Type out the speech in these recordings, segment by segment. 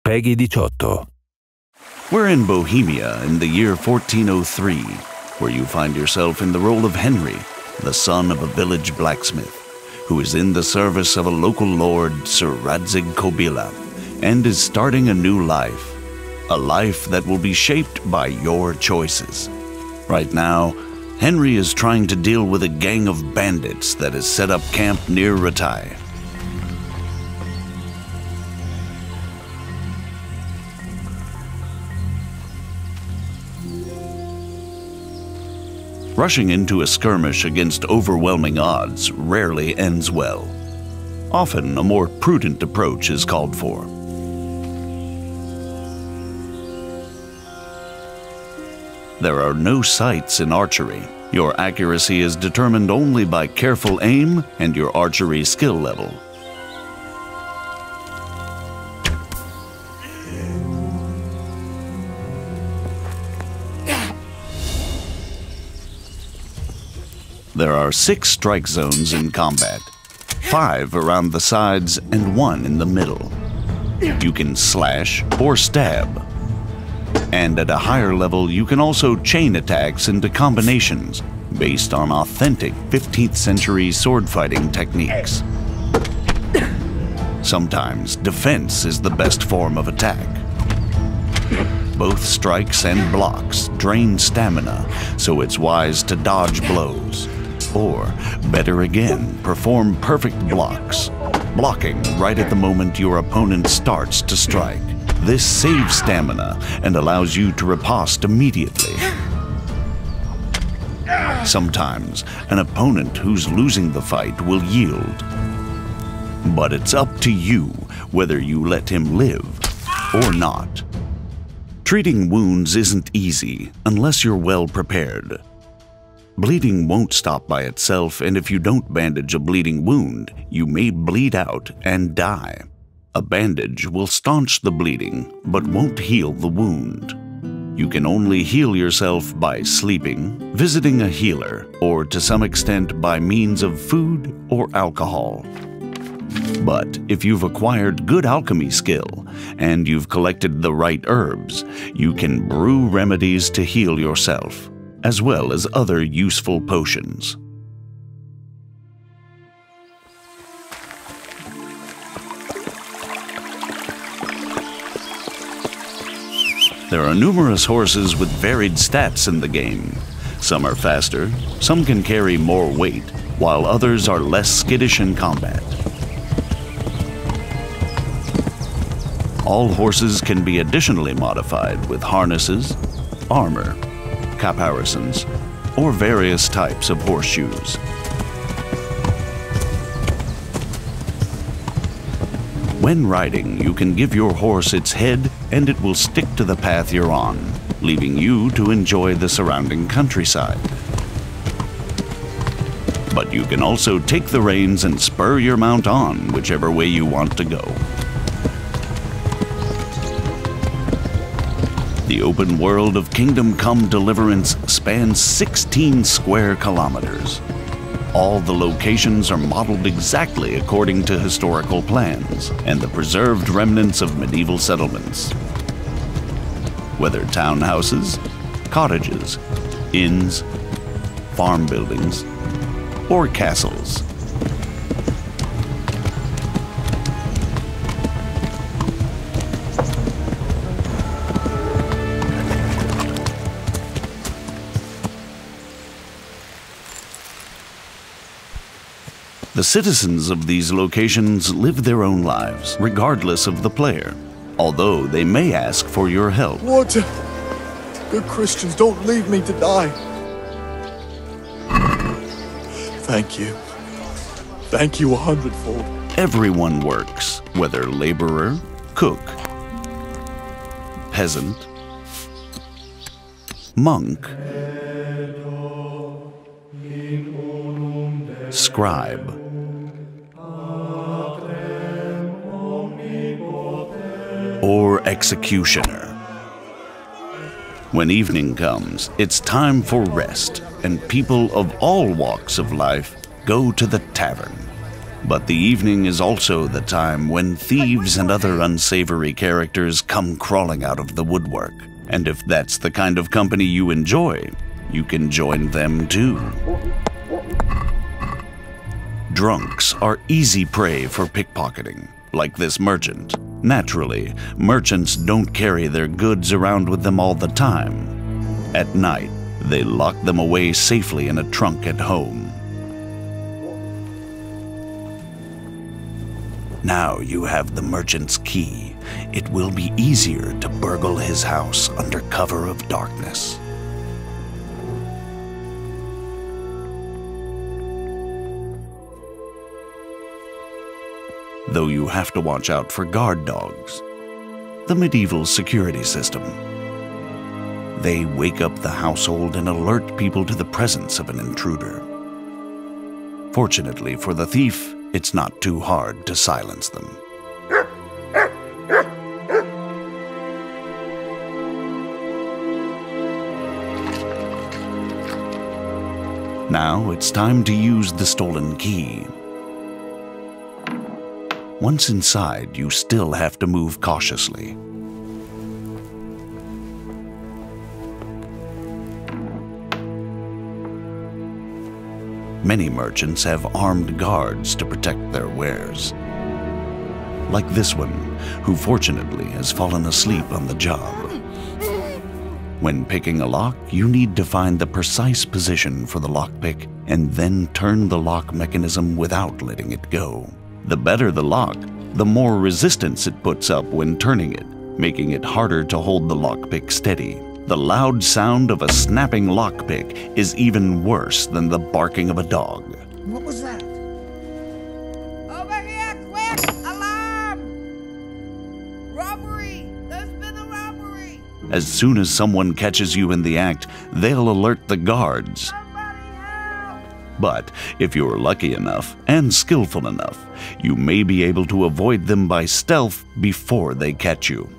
Peggy 18. We're in Bohemia in the year 1403, where you find yourself in the role of Henry, the son of a village blacksmith, who is in the service of a local lord, Sir Radzig Kobyla, and is starting a new life. A life that will be shaped by your choices. Right now, Henry is trying to deal with a gang of bandits that has set up camp near Ratai. Rushing into a skirmish against overwhelming odds rarely ends well. Often, a more prudent approach is called for. There are no sights in archery. Your accuracy is determined only by careful aim and your archery skill level. There are 6 strike zones in combat, 5 around the sides and 1 in the middle. You can slash or stab. And at a higher level, you can also chain attacks into combinations based on authentic 15th century sword fighting techniques. Sometimes defense is the best form of attack. Both strikes and blocks drain stamina, so it's wise to dodge blows. Or, better again, perform perfect blocks, blocking right at the moment your opponent starts to strike. This saves stamina and allows you to riposte immediately. Sometimes, an opponent who's losing the fight will yield. But it's up to you whether you let him live or not. Treating wounds isn't easy unless you're well prepared. Bleeding won't stop by itself, and if you don't bandage a bleeding wound, you may bleed out and die. A bandage will staunch the bleeding, but won't heal the wound. You can only heal yourself by sleeping, visiting a healer, or to some extent by means of food or alcohol. But if you've acquired good alchemy skill, and you've collected the right herbs, you can brew remedies to heal yourself, as well as other useful potions. There are numerous horses with varied stats in the game. Some are faster, some can carry more weight, while others are less skittish in combat. All horses can be additionally modified with harnesses, armor, caparisons, or various types of horseshoes. When riding, you can give your horse its head and it will stick to the path you're on, leaving you to enjoy the surrounding countryside. But you can also take the reins and spur your mount on whichever way you want to go. The open world of Kingdom Come Deliverance spans 16 square kilometers. All the locations are modeled exactly according to historical plans and the preserved remnants of medieval settlements. Whether townhouses, cottages, inns, farm buildings, or castles. The citizens of these locations live their own lives, regardless of the player, although they may ask for your help. Water! Good Christians, don't leave me to die. Thank you. Thank you 100-fold. Everyone works, whether laborer, cook, peasant, monk, scribe, or executioner. When evening comes, it's time for rest, and people of all walks of life go to the tavern. But the evening is also the time when thieves and other unsavory characters come crawling out of the woodwork. And if that's the kind of company you enjoy, you can join them too. Drunks are easy prey for pickpocketing, like this merchant. Naturally, merchants don't carry their goods around with them all the time. At night, they lock them away safely in a trunk at home. Now you have the merchant's key. It will be easier to burgle his house under cover of darkness. Though you have to watch out for guard dogs, the medieval security system. They wake up the household and alert people to the presence of an intruder. Fortunately for the thief, it's not too hard to silence them. Now it's time to use the stolen key. Once inside, you still have to move cautiously. Many merchants have armed guards to protect their wares. Like this one, who fortunately has fallen asleep on the job. When picking a lock, you need to find the precise position for the lockpick and then turn the lock mechanism without letting it go. The better the lock, the more resistance it puts up when turning it, making it harder to hold the lockpick steady. The loud sound of a snapping lockpick is even worse than the barking of a dog. What was that? Over here, quick! Alarm! Robbery! There's been a robbery! As soon as someone catches you in the act, they'll alert the guards. Somebody help! But if you're lucky enough and skillful enough, you may be able to avoid them by stealth before they catch you.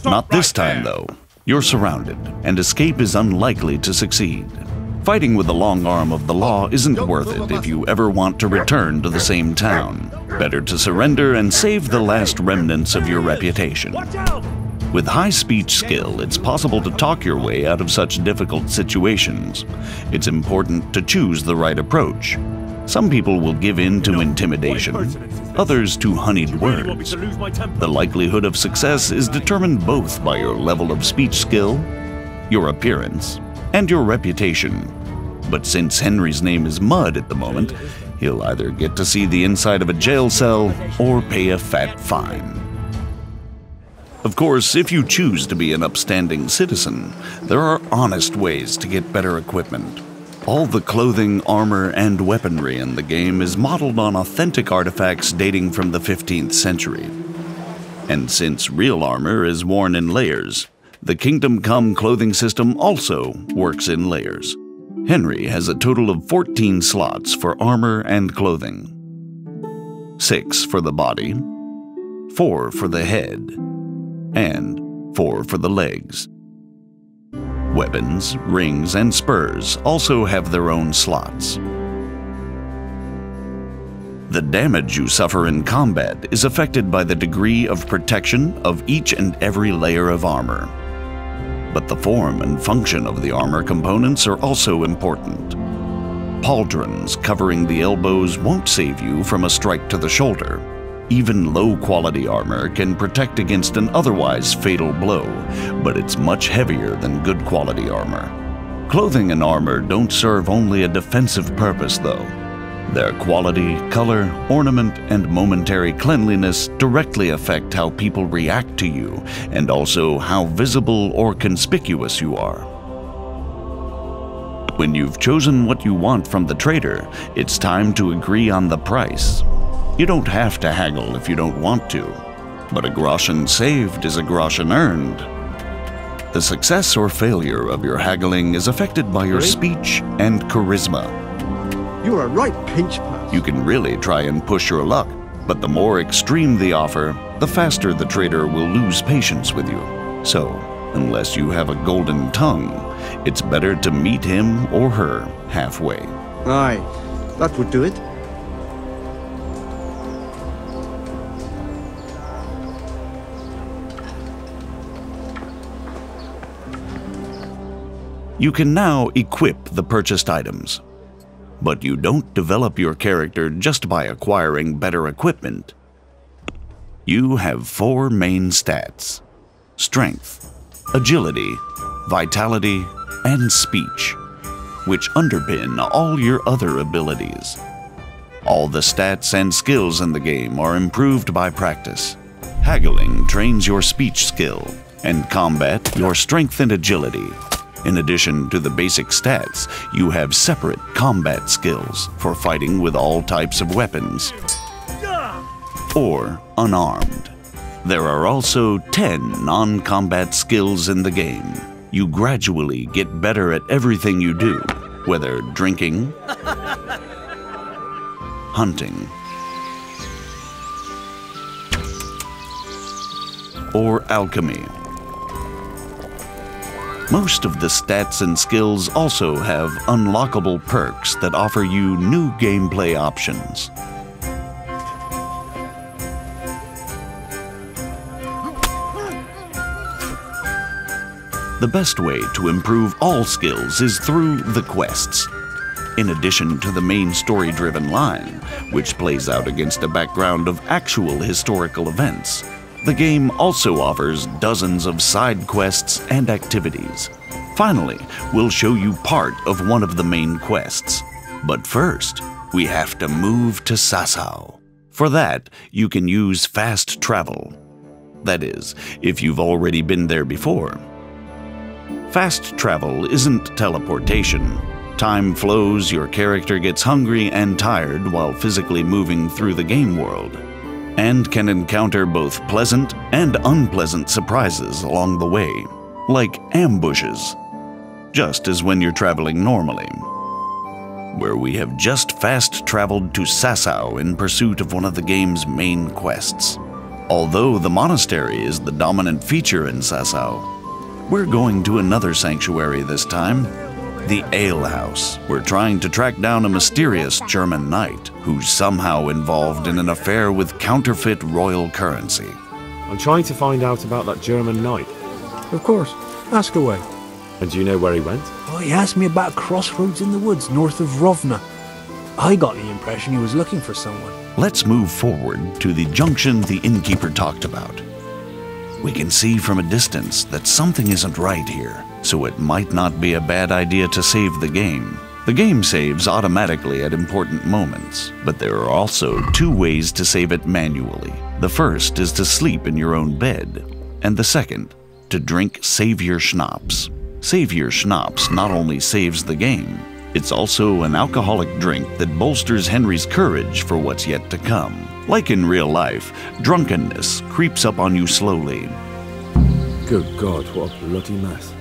Not this time, though. You're surrounded, and escape is unlikely to succeed. Fighting with the long arm of the law isn't worth it if you ever want to return to the same town. Better to surrender and save the last remnants of your reputation. With high speech skill, it's possible to talk your way out of such difficult situations. It's important to choose the right approach. Some people will give in to intimidation, others to honeyed words. The likelihood of success is determined both by your level of speech skill, your appearance, and your reputation. But since Henry's name is Mud at the moment, he'll either get to see the inside of a jail cell or pay a fat fine. Of course, if you choose to be an upstanding citizen, there are honest ways to get better equipment. All the clothing, armor, and weaponry in the game is modeled on authentic artifacts dating from the 15th century. And since real armor is worn in layers, the Kingdom Come clothing system also works in layers. Henry has a total of 14 slots for armor and clothing. 6 for the body, 4 for the head, and 4 for the legs. Weapons, rings, and spurs also have their own slots. The damage you suffer in combat is affected by the degree of protection of each and every layer of armor. But the form and function of the armor components are also important. Pauldrons covering the elbows won't save you from a strike to the shoulder. Even low-quality armor can protect against an otherwise fatal blow, but it's much heavier than good-quality armor. Clothing and armor don't serve only a defensive purpose, though. Their quality, color, ornament, and momentary cleanliness directly affect how people react to you, and also how visible or conspicuous you are. When you've chosen what you want from the trader, it's time to agree on the price. You don't have to haggle if you don't want to, but a groschen saved is a groschen earned. The success or failure of your haggling is affected by your speech and charisma. You're a right pinch pass. You can really try and push your luck, but the more extreme the offer, the faster the trader will lose patience with you. So, Unless you have a golden tongue, it's better to meet him or her halfway. Aye, that would do it. You can now equip the purchased items. But you don't develop your character just by acquiring better equipment. You have 4 main stats: strength, agility, vitality, and speech, which underpin all your other abilities. All the stats and skills in the game are improved by practice. Haggling trains your speech skill, and combat your strength and agility. In addition to the basic stats, you have separate combat skills for fighting with all types of weapons, or unarmed. There are also 10 non-combat skills in the game. You gradually get better at everything you do, whether drinking, hunting, or alchemy. Most of the stats and skills also have unlockable perks that offer you new gameplay options. The best way to improve all skills is through the quests. In addition to the main story-driven line, which plays out against a background of actual historical events, the game also offers dozens of side quests and activities. Finally, we'll show you part of one of the main quests. But first, we have to move to Sasau. For that, you can use fast travel. That is, if you've already been there before. Fast travel isn't teleportation. Time flows, your character gets hungry and tired while physically moving through the game world, and can encounter both pleasant and unpleasant surprises along the way, like ambushes, just as when you're traveling normally. Where we have just fast traveled to Sasau in pursuit of one of the game's main quests. Although the monastery is the dominant feature in Sasau, we're going to another sanctuary this time, the Ale House. We're trying to track down a mysterious German knight who's somehow involved in an affair with counterfeit royal currency. I'm trying to find out about that German knight. Of course. Ask away. And do you know where he went? Oh, he asked me about a crossroads in the woods north of Rovna. I got the impression he was looking for someone. Let's move forward to the junction the innkeeper talked about. We can see from a distance that something isn't right here, so it might not be a bad idea to save the game. The game saves automatically at important moments, but there are also 2 ways to save it manually. The first is to sleep in your own bed, and the second, to drink Savior Schnapps. Savior Schnapps not only saves the game, it's also an alcoholic drink that bolsters Henry's courage for what's yet to come. Like in real life, drunkenness creeps up on you slowly. Good God, what a bloody mess.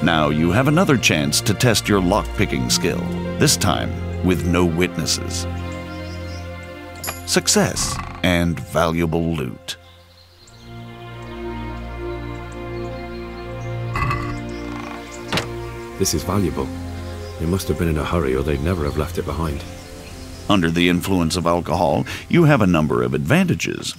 Now you have another chance to test your lockpicking skill, this time with no witnesses. Success and valuable loot. This is valuable. They must have been in a hurry or they'd never have left it behind. Under the influence of alcohol, you have a number of advantages.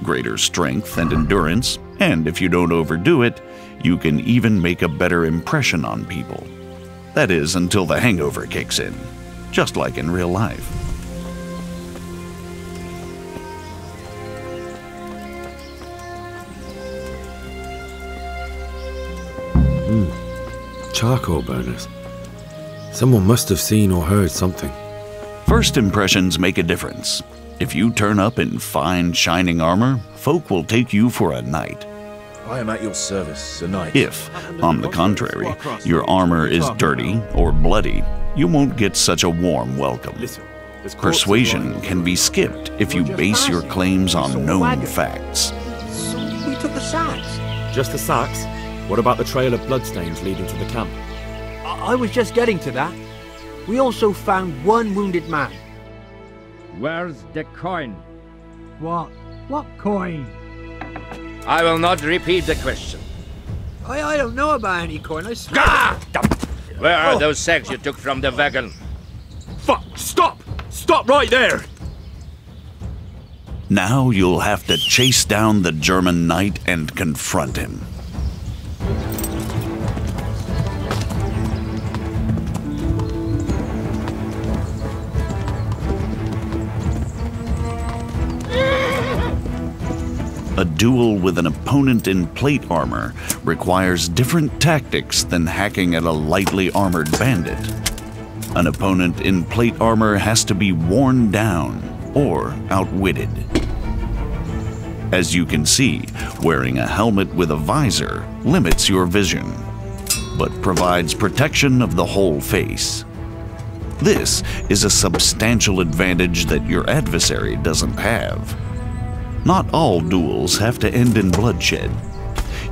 Greater strength and endurance, and if you don't overdo it, you can even make a better impression on people. That is, until the hangover kicks in, just like in real life. Charcoal burners. Someone must have seen or heard something. First impressions make a difference. If you turn up in fine, shining armor, folk will take you for a knight. I am at your service, Sir Knight. If, on the contrary, your armor is dirty or bloody, you won't get such a warm welcome. Persuasion can be skipped if you base your claims on known facts. So we took the sacks. Just the sacks? What about the trail of bloodstains leading to the camp? I was just getting to that. We also found 1 wounded man. Where's the coin? What? What coin? I will not repeat the question. I don't know about any coin. I swear. Where are those sacks you took from the wagon? Fuck! Stop! Stop right there! Now you'll have to chase down the German knight and confront him. A duel with an opponent in plate armor requires different tactics than hacking at a lightly armored bandit. An opponent in plate armor has to be worn down or outwitted. As you can see, wearing a helmet with a visor limits your vision, but provides protection of the whole face. This is a substantial advantage that your adversary doesn't have. Not all duels have to end in bloodshed.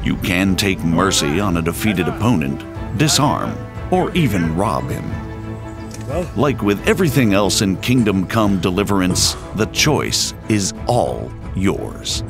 You can take mercy on a defeated opponent, disarm, or even rob him. Like with everything else in Kingdom Come Deliverance, the choice is all yours.